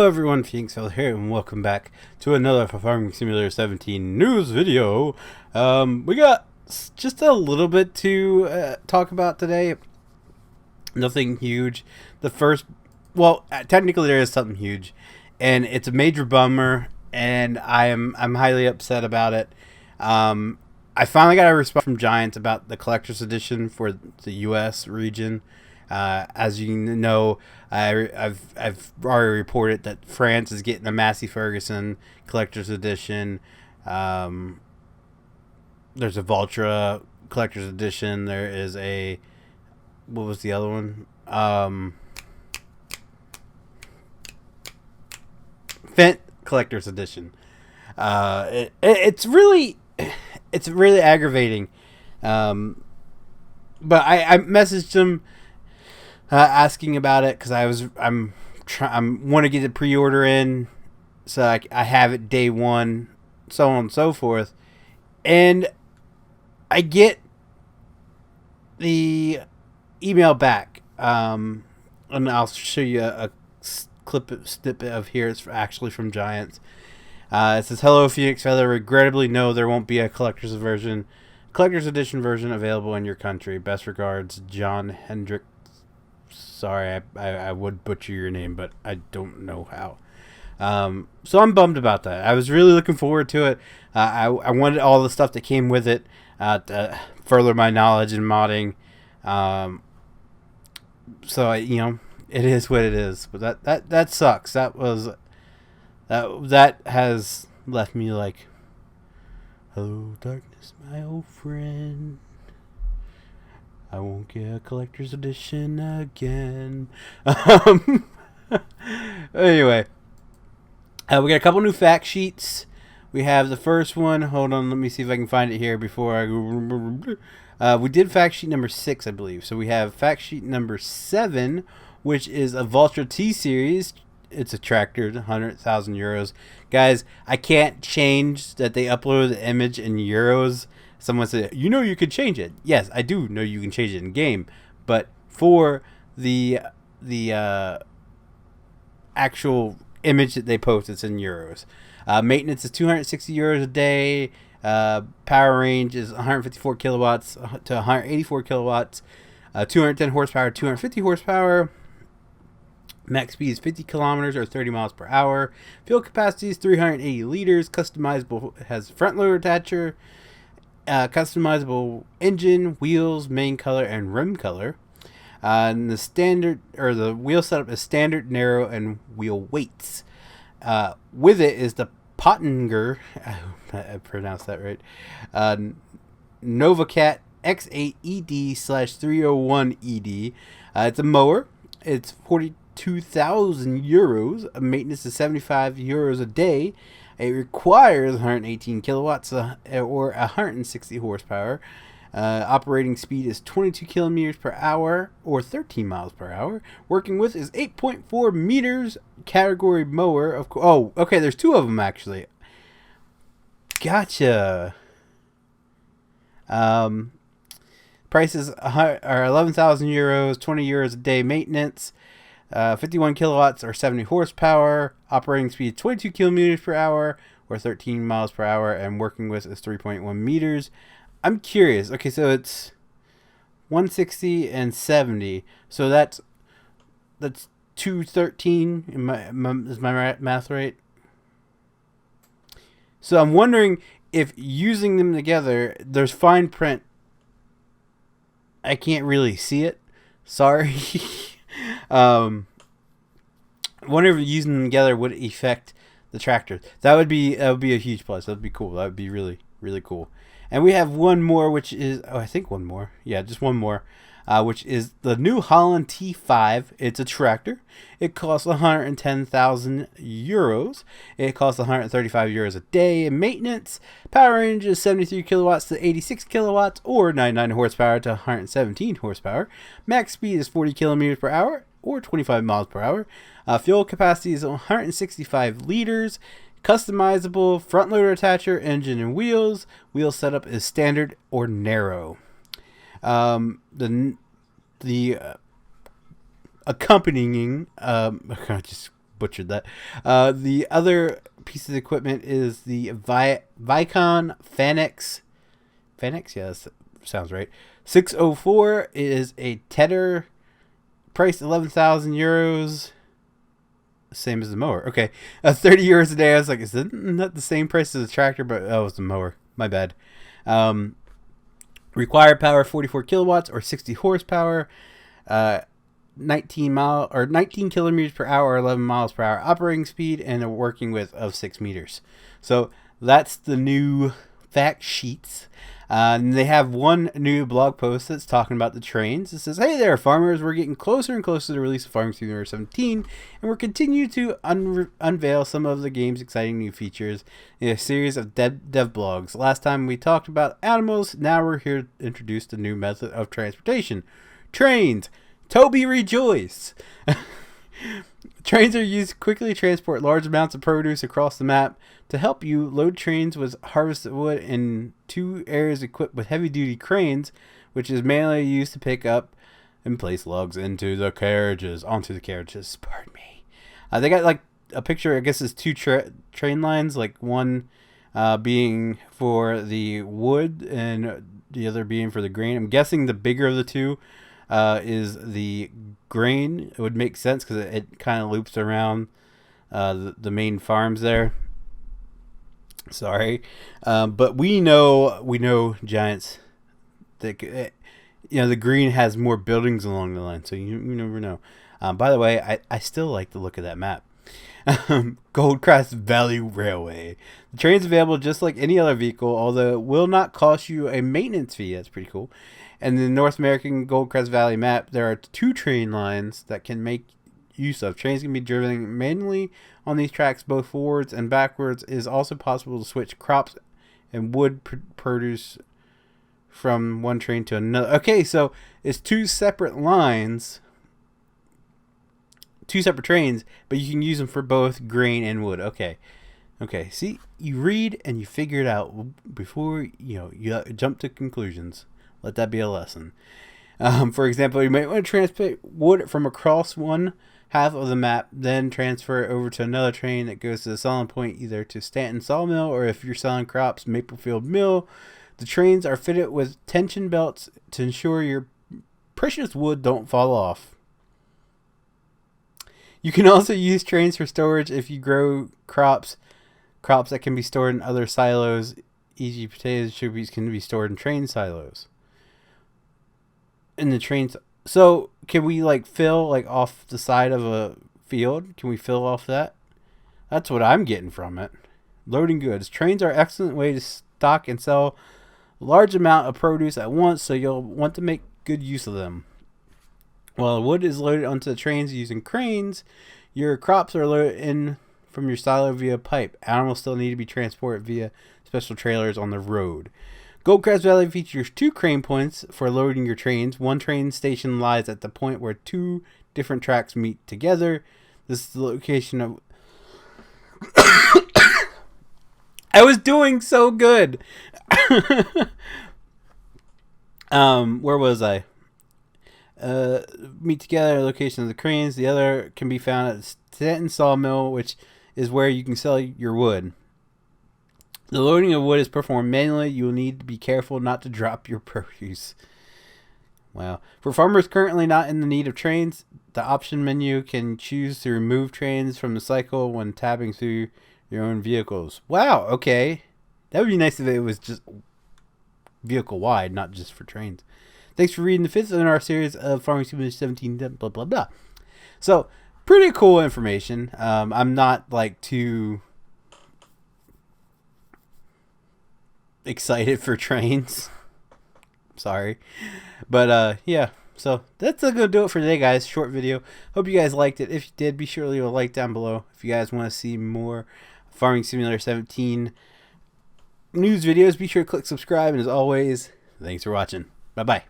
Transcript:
Hello everyone, Phoenixville here, and welcome back to another Farming Simulator 17 news video. We got just a little bit to talk about today. Nothing huge. Technically there is something huge, and it's a major bummer, and I'm highly upset about it. I finally got a response from Giants about the collector's edition for the U.S. region. As you know, I've already reported that France is getting a Massey Ferguson collector's edition. There's a Vultra collector's edition. There is a, what was the other one? Fent collector's edition. It's really aggravating. But I messaged him asking about it because I'm want to get the pre-order in, so I have it day one, so on and so forth, and I get the email back, and I'll show you a snippet of here. It's actually from Giants. It says, "Hello, Phoenix Feather. Regrettably, no, there won't be a collector's edition version available in your country. Best regards, John Hendrick." Sorry, I would butcher your name, but I don't know how. So I'm bummed about that. I was really looking forward to it. I wanted all the stuff that came with it to further my knowledge in modding. So it is what it is. But that sucks. That has left me like, hello, darkness, my old friend. I won't get a collector's edition again. Anyway, we got a couple new fact sheets. We have the first one. Hold on, let me see if I can find it here before I go. We did fact sheet number 6, I believe. So we have fact sheet number 7, which is a Vultra T series. It's a tractor, 100,000 euros. Guys, I can't change that they uploaded the image in euros. Someone said, you could change it. Yes, I do know you can change it in game, but for the actual image that they post, it's in euros. Maintenance is 260 euros a day. Power range is 154 kilowatts to 184 kilowatts. 210 horsepower, 250 horsepower. Max speed is 50 kilometers or 30 miles per hour. Fuel capacity is 380 liters. Customizable, has front loader attacher. Customizable engine, wheels, main color, and rim color. And the wheel setup is standard, narrow, and wheel weights. With it is the Pottinger, I pronounced that right, Novacat X8ED/301ED. It's a mower. It's 42,000 euros. Maintenance is 75 euros a day. It requires 118 kilowatts or 160 horsepower. Operating speed is 22 kilometers per hour or 13 miles per hour. Working width is 8.4 meters. Category mower. Okay, there's 2 of them actually. Gotcha. Prices are 11,000 euros, 20 euros a day maintenance. 51 kilowatts or 70 horsepower. Operating speed 22 kilometers per hour or 13 miles per hour, and working width is 3.1 meters. I'm curious. Okay, so it's 160 and 70. So that's 213. Is my math right? So I'm wondering if using them together, there's fine print. I can't really see it. Sorry. Wonder if using them together would affect the tractor. That would be a huge plus. That would be cool. That would be really, really cool. And we have one more, which is I think one more. Yeah, just one more, which is the New Holland T5. It's a tractor. It costs 110,000 euros. It costs 135 euros a day in maintenance. Power range is 73 kilowatts to 86 kilowatts or 99 horsepower to 117 horsepower. Max speed is 40 kilometers per hour or 25 miles per hour. Fuel capacity is 165 liters. Customizable front loader attacher, engine, and wheels. Wheel setup is standard or narrow. The accompanying just butchered that. The other piece of equipment is the Vicon Fanex. Fanex, yeah, that sounds right. 604 is a tether, priced 11,000 euros. Same as the mower. Okay, 30 euros a day. I was like, isn't that the same price as the tractor? But oh, it's the mower. My bad. Required power 44 kilowatts or 60 horsepower. 19 kilometers per hour, or 11 miles per hour operating speed, and a working width of 6 meters. So that's the new fact sheets. And they have one new blog post that's talking about the trains. It says, "Hey there, farmers! We're getting closer and closer to the release of Farming Simulator 17, and we're continuing to unveil some of the game's exciting new features in a series of dev blogs. Last time we talked about animals. Now we're here to introduce the new method of transportation: trains. Toby rejoice!" Trains are used to quickly transport large amounts of produce across the map. To help you, load trains with harvested wood in 2 areas equipped with heavy-duty cranes, which is manually used to pick up and place logs onto the carriages. Pardon me. They got like a picture. I guess it's 2 train lines, like one being for the wood and the other being for the grain. I'm guessing the bigger of the two is the grain. It would make sense because it kind of loops around the main farms there. Sorry, but we know Giants. That the green has more buildings along the line, so you never know. By the way, I still like the look of that map. Goldcrest Valley Railway. The train's available just like any other vehicle, although it will not cost you a maintenance fee. That's pretty cool. And the North American Goldcrest Valley map, there are 2 train lines that can make use of. Trains can be driven manually on these tracks, both forwards and backwards. It is also possible to switch crops and wood produce from one train to another. Okay, so it's 2 separate lines, 2 separate trains, but you can use them for both grain and wood. Okay, see, you read and you figure it out before you jump to conclusions. Let that be a lesson. For example, you might want to transport wood from across one half of the map, then transfer it over to another train that goes to the selling point, either to Stanton Sawmill, or if you're selling crops, Maplefield Mill. The trains are fitted with tension belts to ensure your precious wood don't fall off. You can also use trains for storage if you grow crops that can be stored in other silos. E.g., potatoes and sugar beets can be stored in train silos. In the trains, so can we fill off the side of a field? Can we fill off that? That's what I'm getting from it. Loading goods. Trains are an excellent way to stock and sell a large amount of produce at once, so you'll want to make good use of them. While wood is loaded onto the trains using cranes, your crops are loaded in from your silo via pipe. Animals still need to be transported via special trailers on the road. Goldcrest Valley features 2 crane points for loading your trains. One train station lies at the point where 2 different tracks meet together. This is the location of... I was doing so good! Where was I? Meet together, location of the cranes. The other can be found at Stanton Sawmill, which is where you can sell your wood. The loading of wood is performed manually. You will need to be careful not to drop your produce. Wow. For farmers currently not in the need of trains, the option menu can choose to remove trains from the cycle when tabbing through your own vehicles. Wow, okay. That would be nice if it was just vehicle wide, not just for trains. Thanks for reading the 5th in our series of Farming Simulator 17, blah, blah, blah. So, pretty cool information. I'm not too excited for trains. Sorry. But yeah, so that's gonna do it for today, guys. Short video. Hope you guys liked it. If you did, be sure to leave a like down below. If you guys want to see more Farming Simulator 17 news videos, be sure to click subscribe, and as always, thanks for watching. Bye bye.